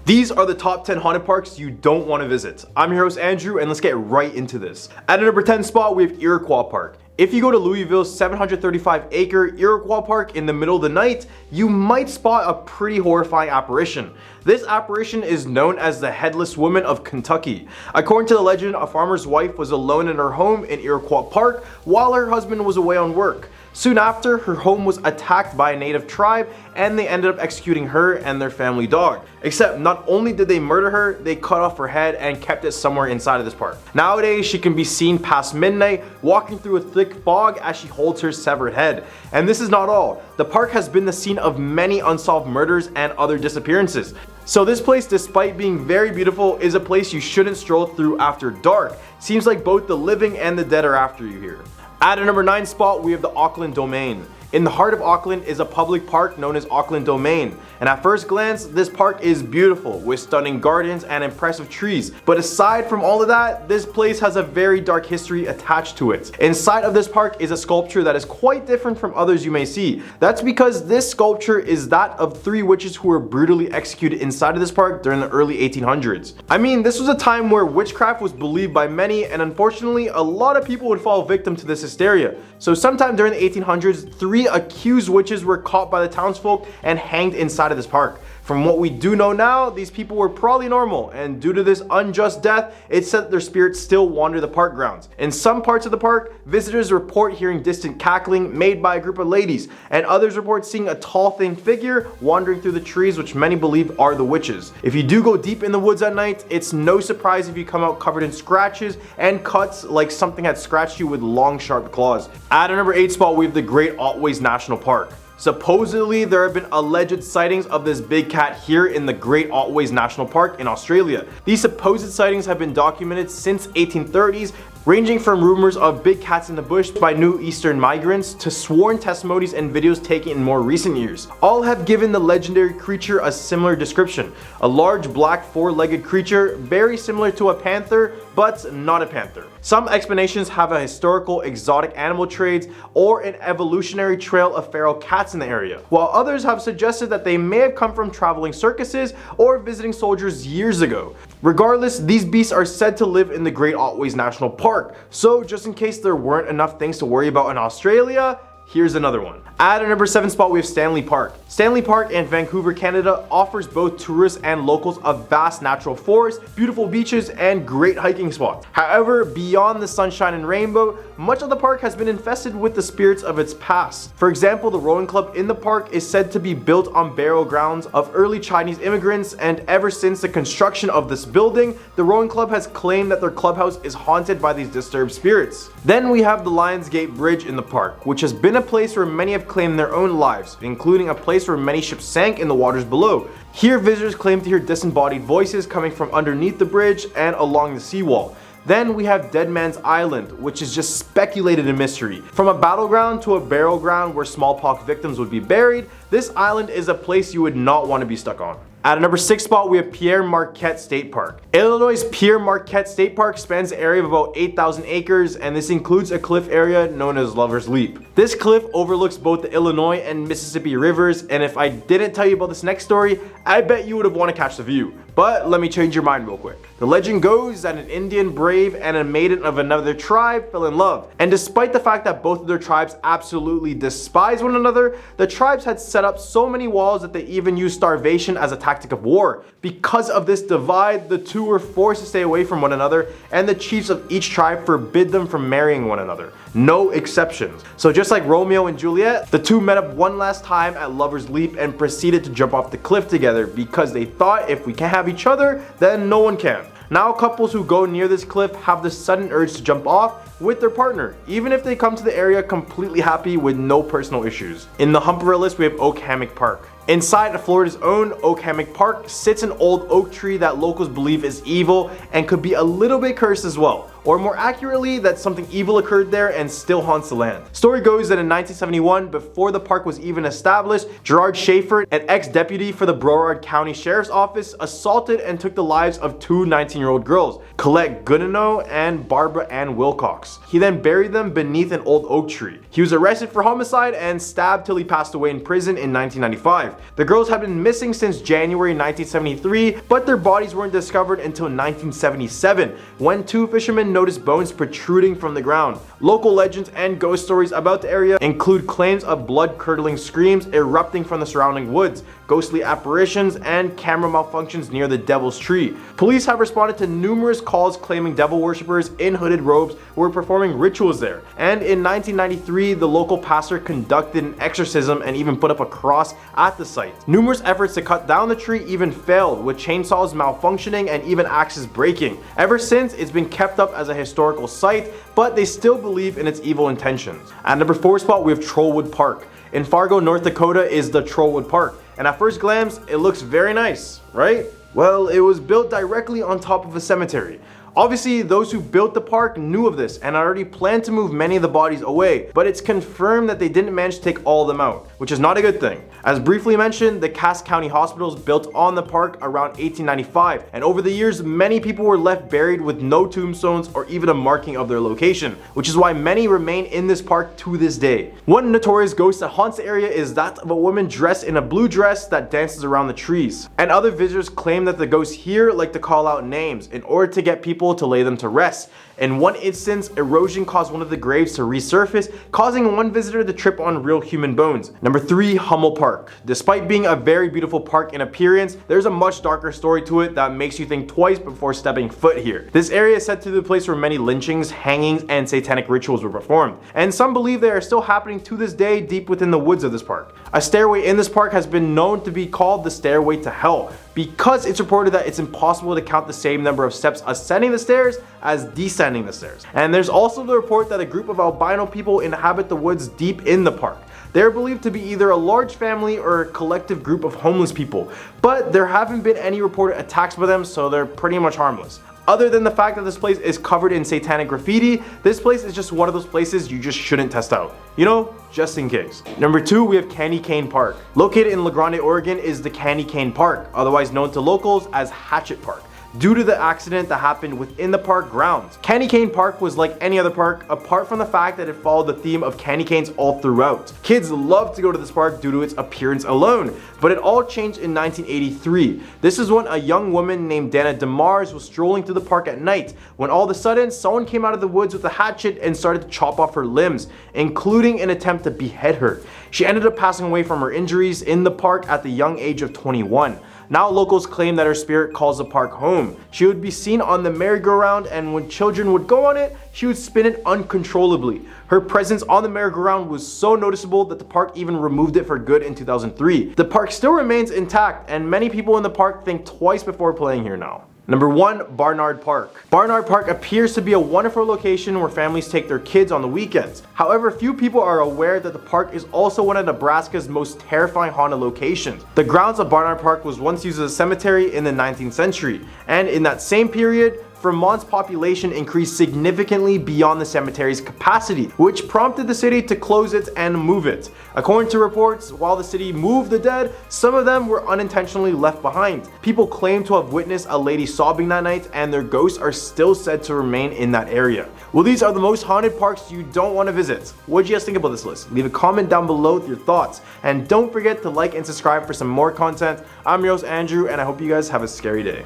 These are the top 10 haunted parks you don't want to visit. I'm your host Andrew, and let's get right into this. At the number 10 spot, we have Iroquois Park. If you go to Louisville's 735-acre Iroquois Park in the middle of the night, you might spot a pretty horrifying apparition. This apparition is known as the Headless Woman of Kentucky. According to the legend, a farmer's wife was alone in her home in Iroquois Park while her husband was away on work. Soon after, her home was attacked by a native tribe and they ended up executing her and their family dog. Except not only did they murder her, they cut off her head and kept it somewhere inside of this park. Nowadays, she can be seen past midnight walking through a thick fog as she holds her severed head. And this is not all. The park has been the scene of many unsolved murders and other disappearances. So this place, despite being very beautiful, is a place you shouldn't stroll through after dark. Seems like both the living and the dead are after you here. At a number 9 spot, we have the Auckland Domain. In the heart of Auckland is a public park known as Auckland Domain. And at first glance, this park is beautiful with stunning gardens and impressive trees. But aside from all of that, this place has a very dark history attached to it. Inside of this park is a sculpture that is quite different from others you may see. That's because this sculpture is that of 3 witches who were brutally executed inside of this park during the early 1800s. I mean, this was a time where witchcraft was believed by many, and unfortunately, a lot of people would fall victim to this hysteria. So sometime during the 1800s, 3 accused witches were caught by the townsfolk and hanged inside of this park. From what we do know now, these people were probably normal, and due to this unjust death, it's said that their spirits still wander the park grounds. In some parts of the park, visitors report hearing distant cackling made by a group of ladies, and others report seeing a tall, thin figure wandering through the trees, which many believe are the witches. If you do go deep in the woods at night, it's no surprise if you come out covered in scratches and cuts like something had scratched you with long, sharp claws. At a number 8 spot, we have the Great Otways National Park. Supposedly, there have been alleged sightings of this big cat here in the Great Otways National Park in Australia. These supposed sightings have been documented since 1830s, ranging from rumors of big cats in the bush by New Eastern migrants to sworn testimonies and videos taken in more recent years. All have given the legendary creature a similar description. A large black 4-legged creature, very similar to a panther, but not a panther. Some explanations have a historical exotic animal traits or an evolutionary trail of feral cats in the area, while others have suggested that they may have come from traveling circuses or visiting soldiers years ago. Regardless, these beasts are said to live in the Great Otways National Park, so just in case there weren't enough things to worry about in Australia, here's another one. At a number 7 spot, we have Stanley Park. Stanley Park in Vancouver, Canada offers both tourists and locals a vast natural forest, beautiful beaches, and great hiking spots. However, beyond the sunshine and rainbow, much of the park has been infested with the spirits of its past. For example, the rowing club in the park is said to be built on burial grounds of early Chinese immigrants, and ever since the construction of this building, the rowing club has claimed that their clubhouse is haunted by these disturbed spirits. Then we have the Lions Gate Bridge in the park, which has been a place where many have claimed their own lives, including a place where many ships sank in the waters below. Here, visitors claim to hear disembodied voices coming from underneath the bridge and along the seawall. Then we have Dead Man's Island, which is just speculated in mystery. From a battleground to a burial ground where smallpox victims would be buried, this island is a place you would not want to be stuck on. At a number 6 spot, we have Pierre Marquette State Park. Illinois' Pierre Marquette State Park spans an area of about 8,000 acres, and this includes a cliff area known as Lover's Leap. This cliff overlooks both the Illinois and Mississippi rivers, and if I didn't tell you about this next story, I bet you would have wanted to catch the view. But let me change your mind real quick. The legend goes that an Indian brave and a maiden of another tribe fell in love. And despite the fact that both of their tribes absolutely despise one another, the tribes had set up so many walls that they even used starvation as a tactic of war. Because of this divide, the two were forced to stay away from one another, and the chiefs of each tribe forbid them from marrying one another. No exceptions. So just like Romeo and Juliet, the two met up one last time at Lover's Leap and proceeded to jump off the cliff together because they thought if we can't have each other, then no one can. Now couples who go near this cliff have the sudden urge to jump off with their partner, even if they come to the area completely happy with no personal issues. In the Humper list, we have Hammock Park. Inside Florida's own Hammock Park sits an old oak tree that locals believe is evil and could be a little bit cursed as well. or more accurately, that something evil occurred there and still haunts the land. Story goes that in 1971, before the park was even established, Gerard Schaefer, an ex-deputy for the Broward County Sheriff's Office, assaulted and took the lives of two 19-year-old girls, Colette Goodenough and Barbara Ann Wilcox. He then buried them beneath an old oak tree. He was arrested for homicide and stabbed till he passed away in prison in 1995. The girls had been missing since January 1973, but their bodies weren't discovered until 1977, when two fishermen noticed bones protruding from the ground. Local legends and ghost stories about the area include claims of blood-curdling screams erupting from the surrounding woods, ghostly apparitions, and camera malfunctions near the Devil's Tree. Police have responded to numerous calls claiming devil worshippers in hooded robes were performing rituals there. And in 1993, the local pastor conducted an exorcism and even put up a cross at the site. Numerous efforts to cut down the tree even failed, with chainsaws malfunctioning and even axes breaking. Ever since, it's been kept up as a historical site, but they still believe in its evil intentions. At number 4 spot, we have Trollwood Park. In Fargo, North Dakota is the Trollwood Park, and at first glance, it looks very nice, right? Well, it was built directly on top of a cemetery. Obviously, those who built the park knew of this and already planned to move many of the bodies away, but it's confirmed that they didn't manage to take all of them out, which is not a good thing. As briefly mentioned, the Cass County hospitals built on the park around 1895, and over the years, many people were left buried with no tombstones or even a marking of their location, which is why many remain in this park to this day. One notorious ghost that haunts the area is that of a woman dressed in a blue dress that dances around the trees. And other visitors claim that the ghosts here like to call out names in order to get people to lay them to rest. In one instance, erosion caused one of the graves to resurface, causing one visitor to trip on real human bones. Number 3, Hummel Park. Despite being a very beautiful park in appearance, there's a much darker story to it that makes you think twice before stepping foot here. This area is said to be the place where many lynchings, hangings, and satanic rituals were performed, and some believe they are still happening to this day deep within the woods of this park. A stairway in this park has been known to be called the Stairway to Hell, because it's reported that it's impossible to count the same number of steps ascending the stairs as descending the stairs. And there's also the report that a group of albino people inhabit the woods deep in the park. They're believed to be either a large family or a collective group of homeless people, but there haven't been any reported attacks by them, so they're pretty much harmless. Other than the fact that this place is covered in satanic graffiti, this place is just one of those places you just shouldn't test out. You know, just in case. Number 2, we have Candy Cane Park. Located in La Grande, Oregon is the Candy Cane Park, otherwise known to locals as Hatchet Park, due to the accident that happened within the park grounds. Candy Cane Park was like any other park, apart from the fact that it followed the theme of candy canes all throughout. Kids loved to go to this park due to its appearance alone, but it all changed in 1983. This is when a young woman named Dana DeMars was strolling through the park at night, when all of a sudden someone came out of the woods with a hatchet and started to chop off her limbs, including an attempt to behead her. She ended up passing away from her injuries in the park at the young age of 21. Now locals claim that her spirit calls the park home. She would be seen on the merry-go-round, and when children would go on it, she would spin it uncontrollably. Her presence on the merry-go-round was so noticeable that the park even removed it for good in 2003. The park still remains intact, and many people in the park think twice before playing here now. Number 1, Barnard Park. Barnard Park appears to be a wonderful location where families take their kids on the weekends. However, few people are aware that the park is also one of Nebraska's most terrifying haunted locations. The grounds of Barnard Park was once used as a cemetery in the 19th century, and in that same period, Vermont's population increased significantly beyond the cemetery's capacity, which prompted the city to close it and move it. According to reports, while the city moved the dead, some of them were unintentionally left behind. People claim to have witnessed a lady sobbing that night, and their ghosts are still said to remain in that area. Well, these are the most haunted parks you don't want to visit. What do you guys think about this list? Leave a comment down below with your thoughts, and don't forget to like and subscribe for some more content. I'm your host Andrew, and I hope you guys have a scary day.